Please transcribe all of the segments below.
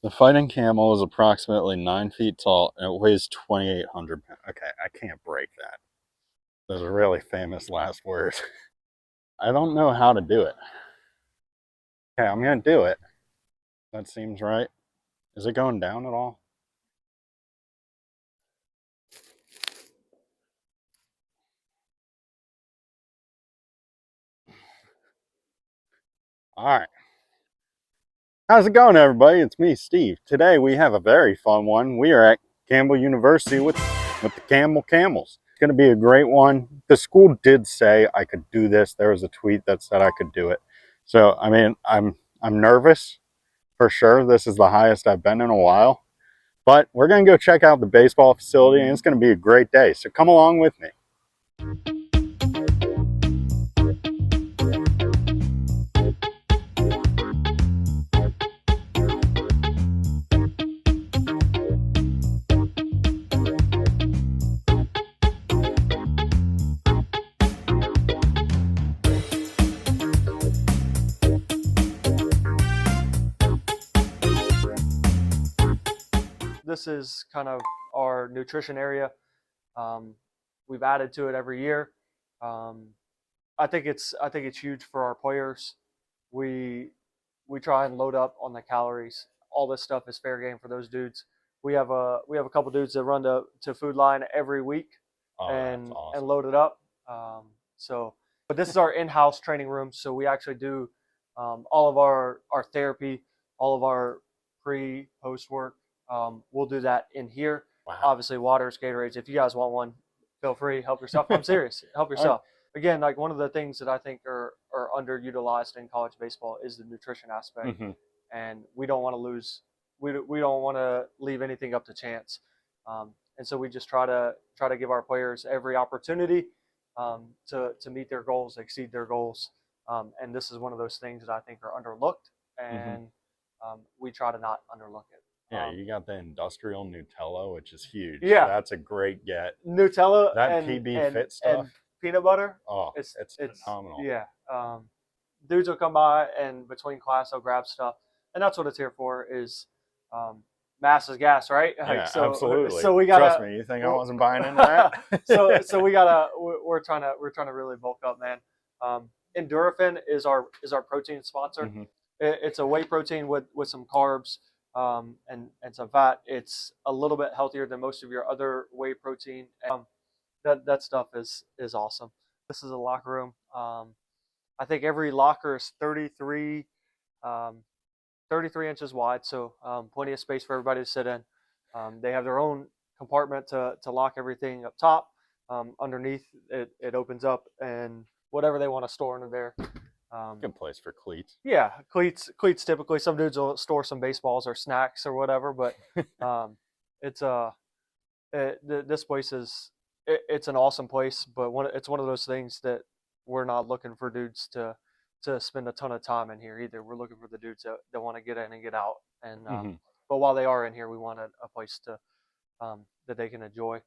The fighting camel is approximately 9 feet tall and it weighs 2,800 pounds. Okay, I can't break that. Those are really famous last words. I don't know how to do it. Okay, I'm going to do it. That seems right. Is it going down at all? All right. How's it going, everybody? It's me, Steve. Today we have a very fun one. We are at Campbell University with the Camels. It's going to be a great one. The school did say I could do this. There was a tweet that said I could do it. So, I mean, I'm nervous for sure. This is the highest I've been in a while. But we're going to go check out the baseball facility, and it's going to be a great day. So come along with me. This is kind of our nutrition area. We've added to it every year. I think it's huge for our players. We try and load up on the calories. All this stuff is fair game for those dudes. We have a couple dudes that run to Food Line every week and awesome. and load it up. But this is our in-house training room, so we actually do all of our therapy, all of our post work. We'll do that in here. Wow. Obviously, waters, Gatorades. If you guys want one, feel free. Help yourself. I'm serious. Help yourself. Again, like one of the things that I think are underutilized in college baseball is the nutrition aspect, and we don't want to lose. We don't want to leave anything up to chance, and so we just try to give our players every opportunity to meet their goals, exceed their goals, and this is one of those things that I think are underlooked, and we try to not underlook it. Yeah, you got the industrial Nutella, which is huge. Yeah, that's a great get. Nutella that PB Fit stuff and peanut butter. Oh, it's phenomenal. Yeah, dudes will come by and between class they'll grab stuff, and that's what it's here for. Is mass is gas, right? Yeah, like, so, absolutely. So we gotta trust me. You think I wasn't buying into that? so we're trying to really bulk up, man. Endorphin is our protein sponsor. It's a whey protein with some carbs. And some fat. It's a little bit healthier than most of your other whey protein. That stuff is awesome. This is a locker room. I think every locker is 33 inches wide, so plenty of space for everybody to sit in. They have their own compartment to lock everything up top. Underneath, it opens up, and whatever they want to store under there. Good place for cleats. Yeah, cleats typically. Some dudes will store some baseballs or snacks or whatever, but this place it's an awesome place, but it's one of those things that we're not looking for dudes to spend a ton of time in here either. We're looking for the dudes that want to get in and get out, and but while they are in here, we want a place to that they can enjoy.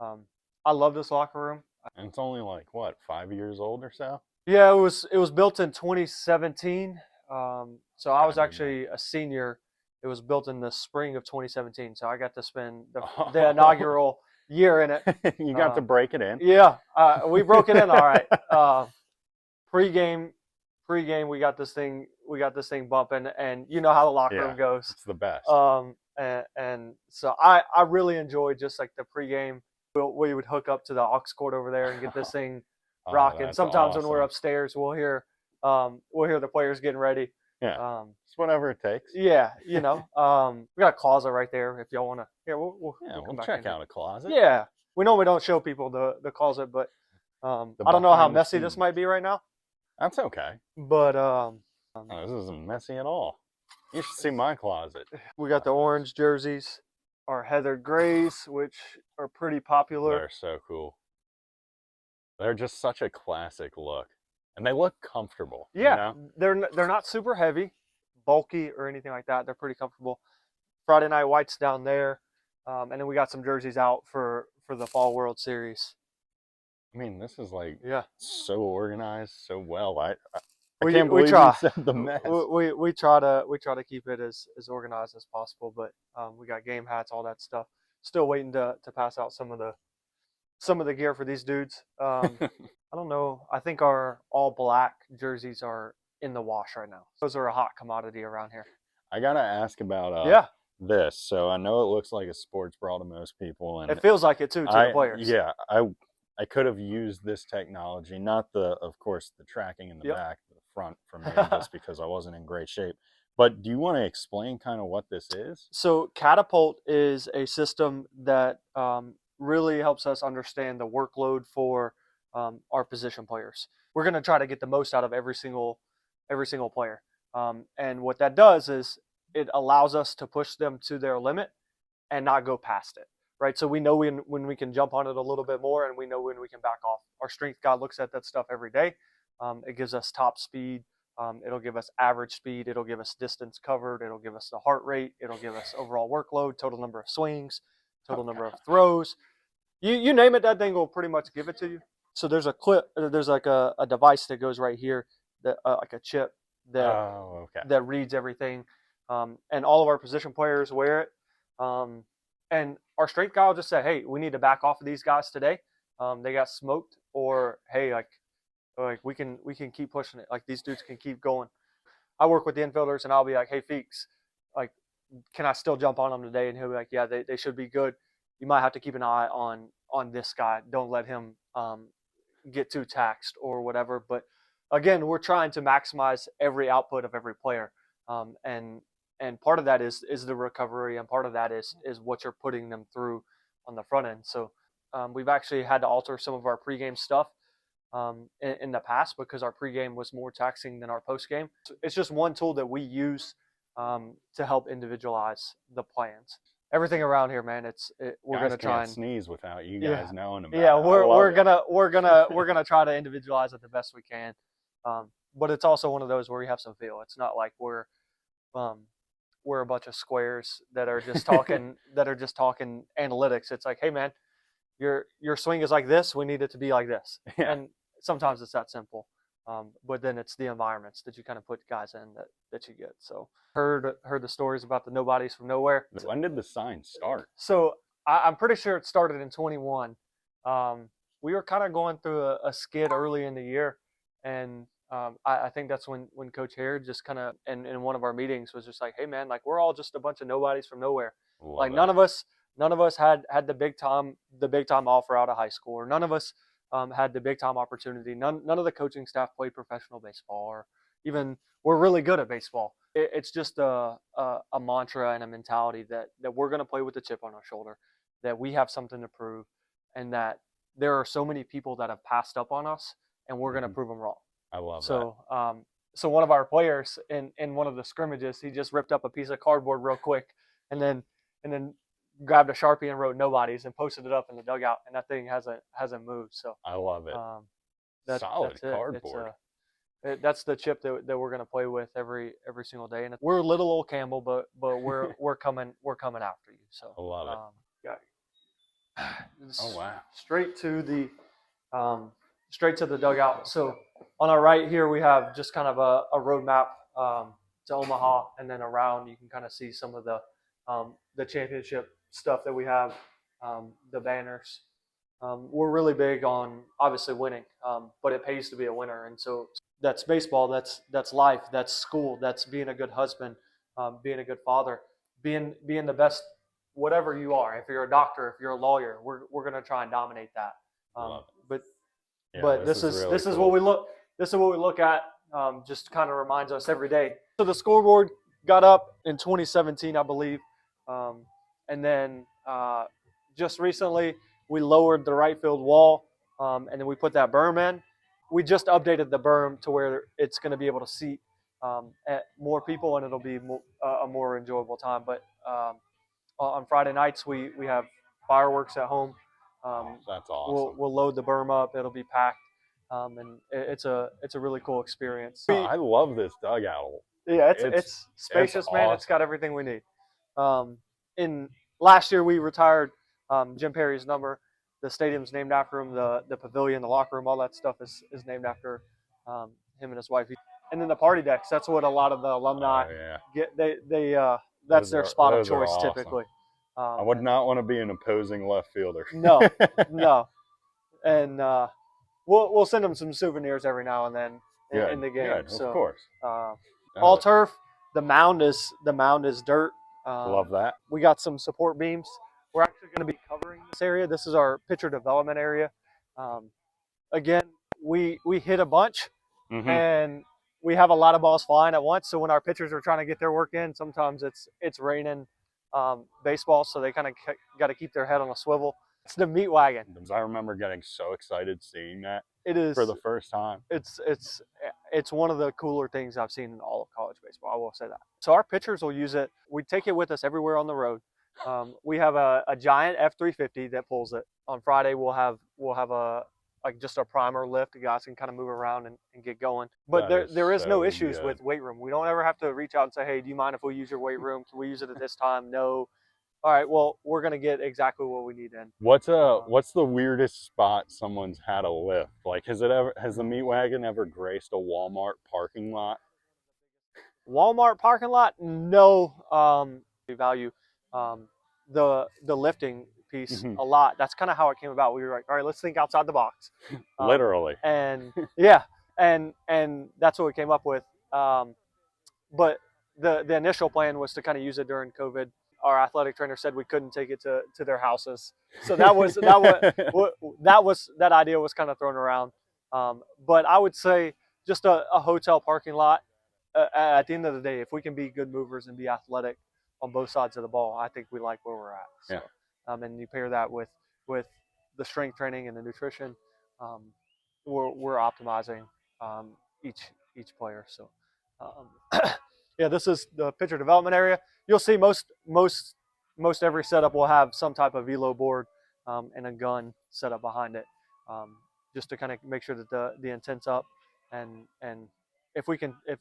I love this locker room. And it's only like what, 5 years old or so? Yeah, it was built in 2017. So I was actually a senior. It was built in the spring of 2017. So I got to spend the inaugural year in it. You got to break it in. Yeah, we broke it in all right. Pre-game, we got this thing bumping, and you know how the locker room goes. It's the best. And so I really enjoyed just like the pre-game. We would hook up to the aux cord over there and get this thing rocking. Sometimes awesome. when we're upstairs, we'll hear the players getting ready. Yeah, it's whatever it takes. Yeah, we got a closet right there if y'all want to. Yeah, we'll check out a closet. Yeah, we normally don't show people the closet, but I don't know how messy this might be right now. That's okay. But this isn't messy at all. You should see my closet. We got the orange jerseys, our heathered grays, which are pretty popular. They're so cool. They're just such a classic look, and they look comfortable. Yeah, they're not super heavy, bulky, or anything like that. They're pretty comfortable. Friday Night Whites down there, and then we got some jerseys out for the Fall World Series. I mean, this is like so organized, so well. I can't we believe try. you said the mess. We try to keep it as organized as possible, but we got game hats, all that stuff. Still waiting to pass out some of the gear for these dudes. I don't know. I think our all black jerseys are in the wash right now. Those are a hot commodity around here. I gotta ask about Yeah, this. So I know it looks like a sports bra to most people, and it feels like it too to the players. yeah, I could have used this technology, not of course, the tracking in the Yep. back, the front for me, just because I wasn't in great shape. But do you want to explain kind of what this is? So Catapult is a system that really helps us understand the workload for our position players. We're going to try to get the most out of every single player, and what that does is it allows us to push them to their limit and not go past it. Right, so we know when we can jump on it a little bit more, and we know when we can back off. Our strength guy looks at that stuff every day. It gives us top speed. It'll give us average speed. It'll give us distance covered. It'll give us the heart rate. It'll give us overall workload, total number of swings, total number of throws. You name it, that thing will pretty much give it to you. So there's a clip. There's like a device that goes right here, that like a chip that reads everything, and all of our position players wear it. And our strength guy will just say, "Hey, we need to back off of these guys today. They got smoked," or "Hey, like we can keep pushing it. Like these dudes can keep going." I work with the infielders, and I'll be like, "Hey, Feeks, like, can I still jump on them today?" And he'll be like, "Yeah, they should be good. You might have to keep an eye on this guy. Don't let him get too taxed or whatever." But again, we're trying to maximize every output of every player, and part of that is the recovery, and part of that is what you're putting them through on the front end. So we've actually had to alter some of our pregame stuff in the past, because our pregame was more taxing than our postgame. So it's just one tool that we use to help individualize the plans. Everything around here, man, we're Guys gonna try can't and sneeze without you guys knowing about yeah, it. we're gonna try to individualize it the best we can. But it's also one of those where we have some feel. It's not like we're a bunch of squares that are just talking analytics. It's like, hey man, your swing is like this. We need it to be like this. Yeah. And sometimes it's that simple. But then it's the environments that you kind of put guys in that you get. So heard the stories about the Nobodies from nowhere. When did the sign start? So I'm pretty sure it started in 21. We were kind of going through a skid early in the year, and I think that's when Coach Hare just kind of in one of our meetings was just like, "Hey man, like we're all just a bunch of nobodies from nowhere. Like none of us had the big time offer out of high school, or none of us had the big time opportunity. None of the coaching staff played professional baseball, or even we're really good at baseball. It's just a mantra and a mentality that we're going to play with the chip on our shoulder, that we have something to prove, and that there are so many people that have passed up on us, and we're going to prove them wrong." I love that. So one of our players in one of the scrimmages, he just ripped up a piece of cardboard real quick, and then grabbed a Sharpie and wrote "Nobodies" and posted it up in the dugout, and that thing hasn't moved. So I love it. Solid cardboard. That's the chip that we're going to play with every single day. And we're little old Campbell, but we're coming after you. So I love it. Oh wow! Straight to the dugout. So on our right here, we have just kind of a roadmap to Omaha, and then around you can kind of see some of the championship stuff that we have, the banners. We're really big on obviously winning, but it pays to be a winner, and so that's baseball, that's life, that's school, that's being a good husband, being a good father, being the best whatever you are. If you're a doctor, if you're a lawyer, we're gonna try and dominate that. But this is cool. what we look. This is what we look at. Just kind of reminds us every day. So the scoreboard got up in 2017, I believe, and then just recently we lowered the right field wall, and then we put that berm in. We just updated the berm to where it's going to be able to seat more people, and it'll be a more enjoyable time. But on Friday nights we have fireworks at home. That's awesome. We'll load the berm up. It'll be packed, and it's a really cool experience. I love this dugout. Yeah, it's spacious, man. Awesome. It's got everything we need. In last year we retired Jim Perry's number. The stadium's named after him. The pavilion, the locker room, all that stuff is named after him and his wife. and then the party decks. That's what a lot of the alumni get. That's their spot of choice awesome. typically. I would not want to be an opposing left fielder. No, no, and we'll send them some souvenirs every now and then in the game. Good, so, of course. All turf. The mound is dirt. Love that. We got some support beams. We're actually going to be covering this area. This is our pitcher development area. Again, we hit a bunch, and we have a lot of balls flying at once. So when our pitchers are trying to get their work in, sometimes it's raining baseball, so they kind of got to keep their head on a swivel. It's the Meat Wagon. I remember getting so excited seeing that. It is for the first time. It's one of the cooler things I've seen in all of college baseball. I will say that. So our pitchers will use it. We take it with us everywhere on the road. We have a giant F350 that pulls it. On Friday we'll have just a primer lift. The guys can kind of move around and get going. But there is no issues with weight room. We don't ever have to reach out and say, hey, do you mind if we use your weight room? Can we use it at this time? No. All right, well, we're going to get exactly what we need in. What's the weirdest spot someone's had a lift? Like, has the Meat Wagon ever graced a Walmart parking lot? Walmart parking lot? No. We value the lifting piece a lot. That's kind of how it came about. We were like, all right, let's think outside the box. Literally. And yeah, and that's what we came up with. But the initial plan was to kind of use it during COVID. Our athletic trainer said we couldn't take it to their houses, so that idea was kind of thrown around. But I would say just a hotel parking lot. At the end of the day, if we can be good movers and be athletic on both sides of the ball, I think we like where we're at. So, and you pair that with the strength training and the nutrition, we're optimizing each player. So. Yeah, this is the pitcher development area. You'll see most every setup will have some type of velo board and a gun set up behind it, just to kind of make sure that the intent's up, and if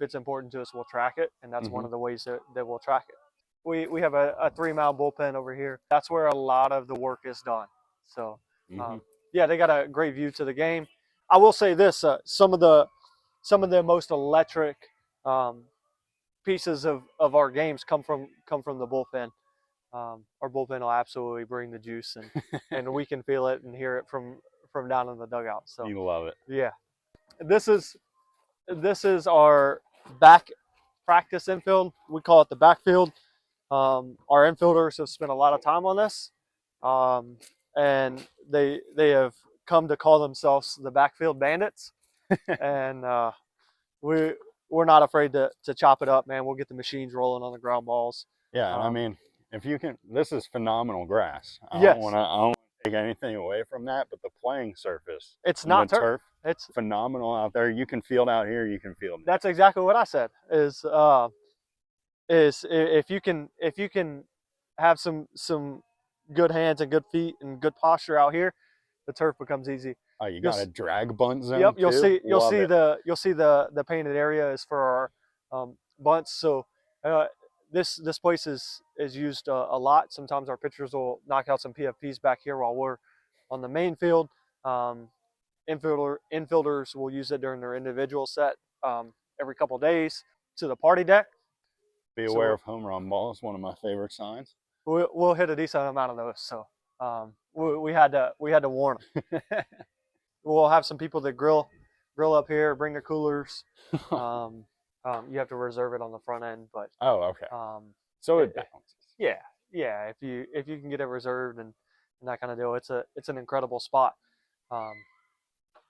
it's important to us, we'll track it, and that's one of the ways that we'll track it. We have a 3-mile bullpen over here. That's where a lot of the work is done. So yeah, they got a great view to the game. I will say this: some of the most electric pieces of our games come from the bullpen. Our bullpen will absolutely bring the juice, and we can feel it and hear it from down in the dugout. So you love it. Yeah, this is our back practice infield. We call it the backfield. Our infielders have spent a lot of time on this, and they have come to call themselves the backfield bandits, and we're not afraid to chop it up, man. We'll get the machines rolling on the ground balls. Yeah, I mean, if you can, this is phenomenal grass. I don't want to take anything away from that, but the playing surface, it's not turf. It's phenomenal out there. You can field out here. You can field. That's exactly what I said. Is if you can have some good hands and good feet and good posture out here, the turf becomes easy. Oh, you got a drag bunt zone. Yep, you'll too? see the painted area is for our bunts. So this place is used a lot. Sometimes our pitchers will knock out some PFPs back here while we're on the main field. Infielders will use it during their individual set every couple of days to the party deck. Be aware of home run balls. One of my favorite signs. We'll hit a decent amount of those. So we had to warn them. We'll have some people that grill up here, bring their coolers. You have to reserve it on the front end, but okay. So it balances. Yeah. If you can get it reserved and that kind of deal, it's an incredible spot.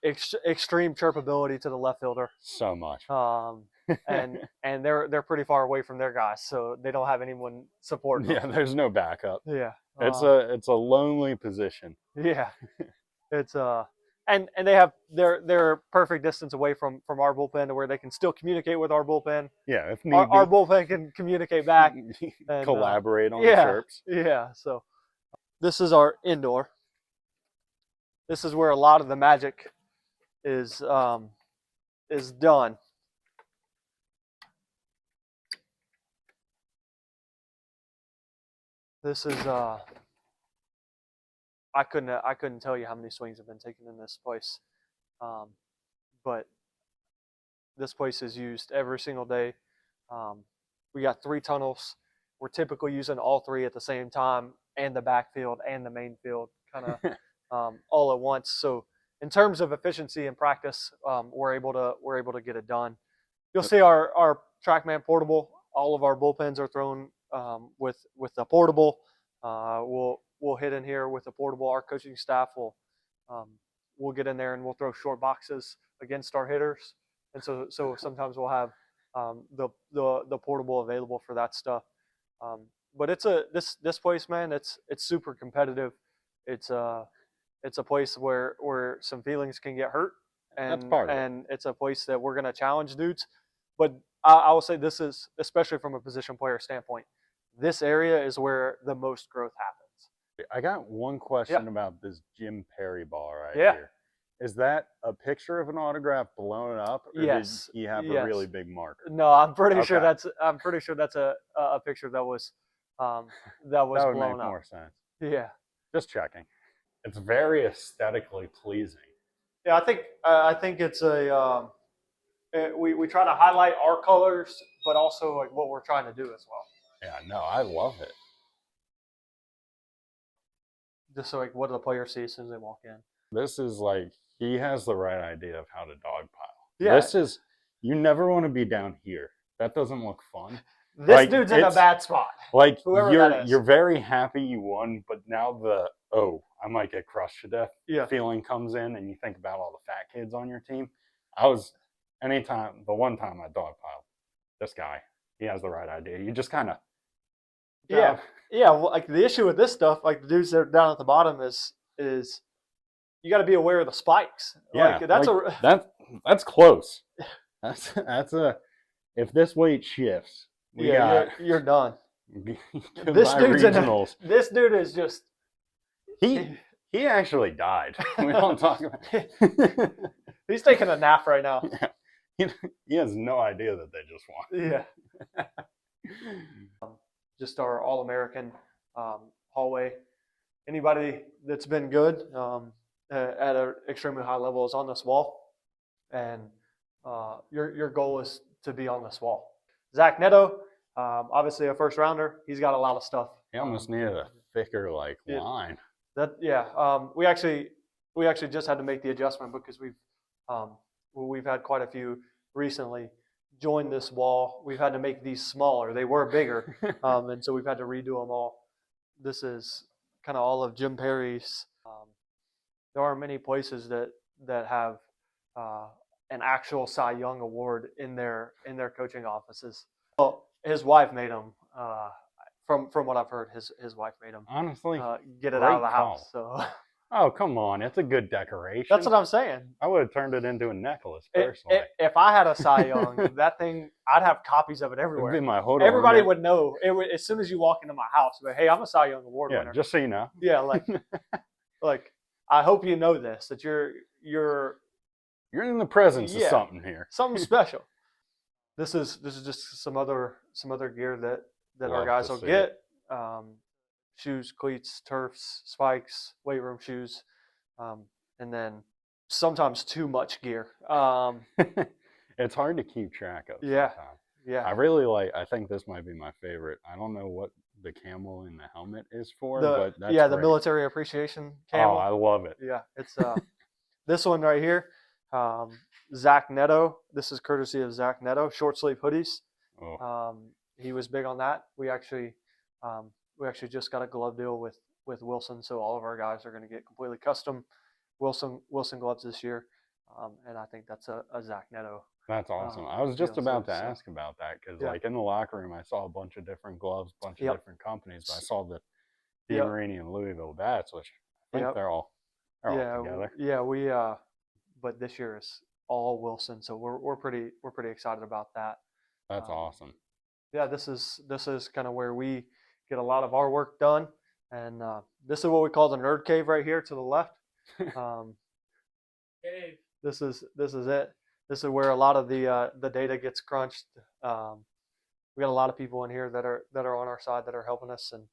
Extreme chirpability to the left fielder. So much. And they're pretty far away from their guys, so they don't have anyone supporting them. Yeah, there's no backup. Yeah. It's a lonely position. Yeah. It's and they have their perfect distance away from our bullpen to where they can still communicate with our bullpen. Yeah, if need our bullpen can communicate back and collaborate on the chirps. Yeah. So this is our indoor. This is where a lot of the magic is done. This is I couldn't tell you how many swings have been taken in this place, but This place is used every single day. We got 3 tunnels. We're typically using all 3 at the same time, and the backfield and the main field kind of all at once. So in terms of efficiency and practice, we're able to get it done. You'll see our TrackMan portable. All of our bullpens are thrown with the portable. We'll hit in here with the portable. Our coaching staff will get in there and we'll throw short boxes against our hitters. And so sometimes we'll have the portable available for that stuff. But this place, man, it's super competitive. It's a place where some feelings can get hurt, and it's a place that we're gonna challenge dudes. But I will say this is, especially from a position player standpoint, this area is where the most growth happens. I got one question about this Jim Perry ball right here. Is that a picture of an autograph blown up, or did he have a really big marker? No, I'm pretty sure that's a picture that was that would blown make up. more sense. Yeah, just checking. It's very aesthetically pleasing. Yeah, I think it's a we try to highlight our colors, but also like what we're trying to do as well. Yeah, no, I love it. Just so like what do the players see as soon as they walk in? This is like, he has the right idea of how to dogpile. Yeah. This is, you never want to be down here. That doesn't look fun. This dude's in a bad spot. Like, you're very happy you won, but now I might get crushed to death feeling comes in, and you think about all the fat kids on your team. The one time I dogpiled, this guy, he has the right idea. You just kind of, yeah. Well, like the issue with this stuff, like the dudes that are down at the bottom is you got to be aware of the spikes. Yeah, like, that's close. That's a, if this weight shifts, you're done. This dude's this dude is just he actually died. We don't talk about it. He's taking a nap right now. Yeah. He has no idea that they just won. Yeah. Just our All-American hallway. Anybody that's been good at an extremely high level is on this wall, and your goal is to be on this wall. Zach Neto, obviously a first rounder. He's got a lot of stuff. He almost needed a thicker line. We actually just had to make the adjustment because we've had quite a few recently join this wall. We've had to make these smaller. They were bigger, and so we've had to redo them all. This is kind of all of Jim Perry's. There are many places that have an actual Cy Young award in their coaching offices. Well, his wife made him. From what I've heard, his wife made him. Honestly, get it out of the house. So. Oh, come on. It's a good decoration. That's what I'm saying. I would have turned it into a necklace, personally. If I had a Cy Young, that thing, I'd have copies of it everywhere. It'd be my hood Everybody would know. As soon as you walk into my house, but hey, I'm a Cy Young Award winner. Yeah, just so you know. Yeah, like I hope you know this, that you're in the presence of something here. Something special. This is just some other gear that our guys will get. Shoes, cleats, turfs, spikes, weight room shoes, and then sometimes too much gear. It's hard to keep track of. Yeah, sometimes. yeah. I think this might be my favorite. I don't know what the camel in the helmet is for, but that's great. The military appreciation camel. Oh, I love it. Yeah, it's this one right here. Zach Neto. This is courtesy of Zach Neto. Short sleeve hoodies. Oh. He was big on that. We actually just got a glove deal with Wilson, so all of our guys are going to get completely custom Wilson gloves this year, and I think that's a Zach Neto. That's awesome. I was just about to ask about that because, like, in the locker room, I saw a bunch of different gloves, a bunch of different companies, but I saw the Marini and Louisville bats, which I think they're all together. Yeah, but this year is all Wilson, so we're pretty excited about that. That's awesome. Yeah, this is kind of where we get a lot of our work done, and this is what we call the nerd cave right here to the left. This is it. This is where a lot of the data gets crunched. We got a lot of people in here that are on our side that are helping us, and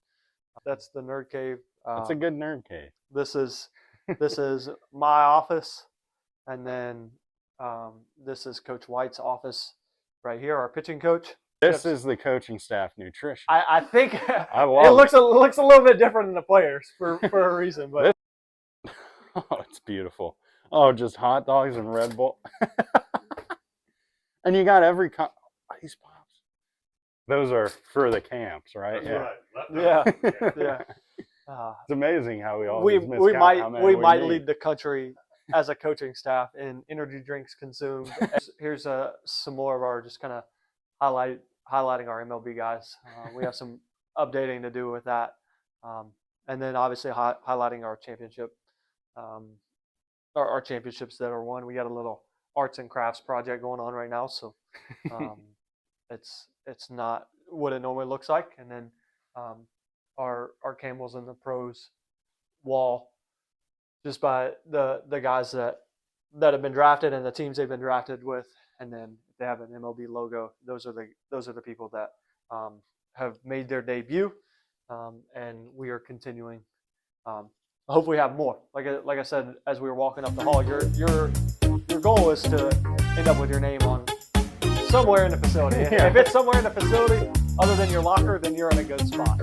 that's the nerd cave. It's a good nerd cave. This is my office, and then This is Coach White's office right here, our pitching coach. This is the coaching staff nutrition. I think I it looks a little bit different than the players for a reason, but oh, it's beautiful. Oh, just hot dogs and Red Bull. And you got every these pops. Those are for the camps, right? Yeah. It's amazing how we might lead the country as a coaching staff in energy drinks consumed. Here's some more of our just kind of highlighting our MLB guys. We have some updating to do with that, and then obviously highlighting our championship, our championships that are won. We got a little arts and crafts project going on right now, so it's not what it normally looks like. And then our Camels and the Pros wall, just by the guys that have been drafted and the teams they've been drafted with, and then they have an MLB logo. Those are the people that have made their debut, and we are continuing. Hopefully, we have more. Like I said, as we were walking up the hall, your goal is to end up with your name on somewhere in the facility. If it's somewhere in the facility other than your locker, then you're in a good spot.